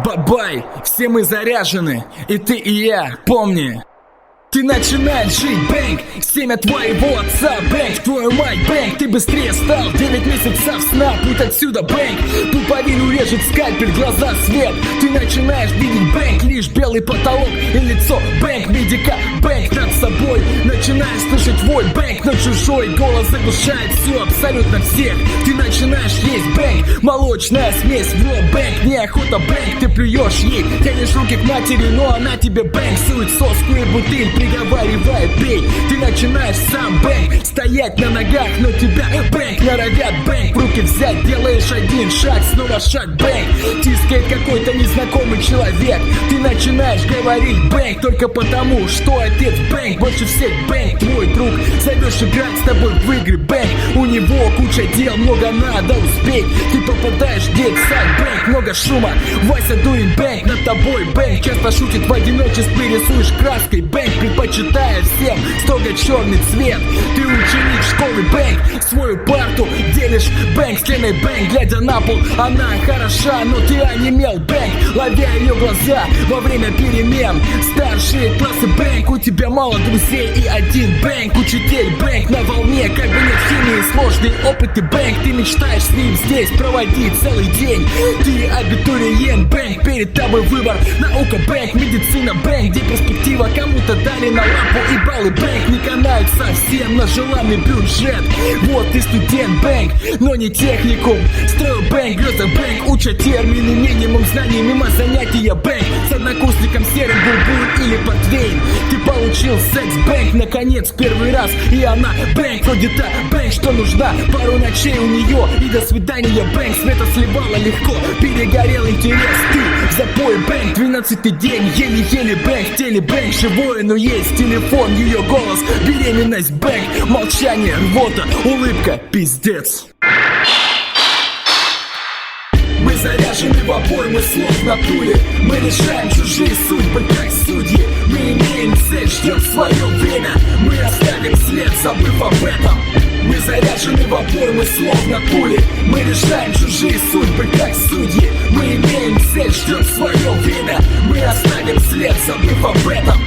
Бабай, все мы заряжены, и ты, и я, помни. Ты начинаешь жить, бэнк, семя твоего отца, бэнк, твою мать, бэнк, ты быстрее стал, 9 месяцев сна, путь отсюда, бэнк, пуповину режет скальпель, глаза свет, ты начинаешь видеть, бэнк, лишь белый потолок и лицо, бэнк, медика, бэнк, над собой, начинаешь слышать вой, бэнк, но чужой голос заглушает все, абсолютно всех, ты начинаешь есть, бэнк, молочная смесь, в лоб, бэнк, неохота, бэнк, ты плюешь ей, тянешь руки к матери, но она тебе, бэнк, сует соску и бутыль, приговаривает, бей, ты начинаешь сам, бэнк, стоять на ногах, но тебя, бэнк, норовят, бэнк, в руки взять, делаешь один шаг, снова шаг, бэнк, тискает какой-то незнакомый человек, ты начинаешь говорить, бэнк, только потому, что отец, бэнк, больше всех, бэнк, твой друг, зовешь играть с тобой в игры, бэнк, у него куча дел, много надо успеть, ты попадаешь в детсад, бэнк, много шума, Вася дует, бэнк, над тобой, бэнк, часто шутит в одиночестве, рисуешь краской, бэнк, предпочитая всем строго черный цвет. Ты ученик школы, бэнк, свою парту делишь, бэнк, с Леной, бэнк, глядя на пол, она хороша, но ты онемел, бэнк, ловя ее глаза во время перемен. Старшие классы, бэнк, у тебя мало друзей и один, бэнк, учитель, бэнк, на волне, как бы нет химии, сложные опыты, бэнк, ты мечтаешь с ним здесь проводить целый день. Ты абитуриент, бэнк, перед тобой выбор, наука, бэнк, медицина, бэнк, где перспектива, кому-то дали на лапу и баллы, бэнк, не канают совсем на желанный бюджет. Вот ты студент, бэнк, но не техникум, строю, бэнк, греза, бэнк, учат термины, минимум знаний, мимо занятия, бэнк, с однокурсником серым бурбуль или портвейн. Ты получил секс, бэнк, наконец, первый раз, и она, бэнк, вроде та, бэнк, что нужна, пару ночей у нее, и до свидания, бэнк, света сливала легко, перегорел интерес, ты в запое, бэнк, 12-й день, еле-еле, бэнк, в теле, бэнк, живое, но есть телефон, ее голос, беременность, бэнк, молчание, рвота, улыбка, пиздец. Мы заряжены в обоймы слов на натуре, мы решаем чужие судьбы, как судьи. Мы имеем цель, ждем свое время, мы оставим след, забыв об этом. Мы заряжены в обоймы слов на натуре, мы решаем чужие судьбы, как судьи. Мы имеем цель, ждем свое время, мы оставим след, забыв об этом.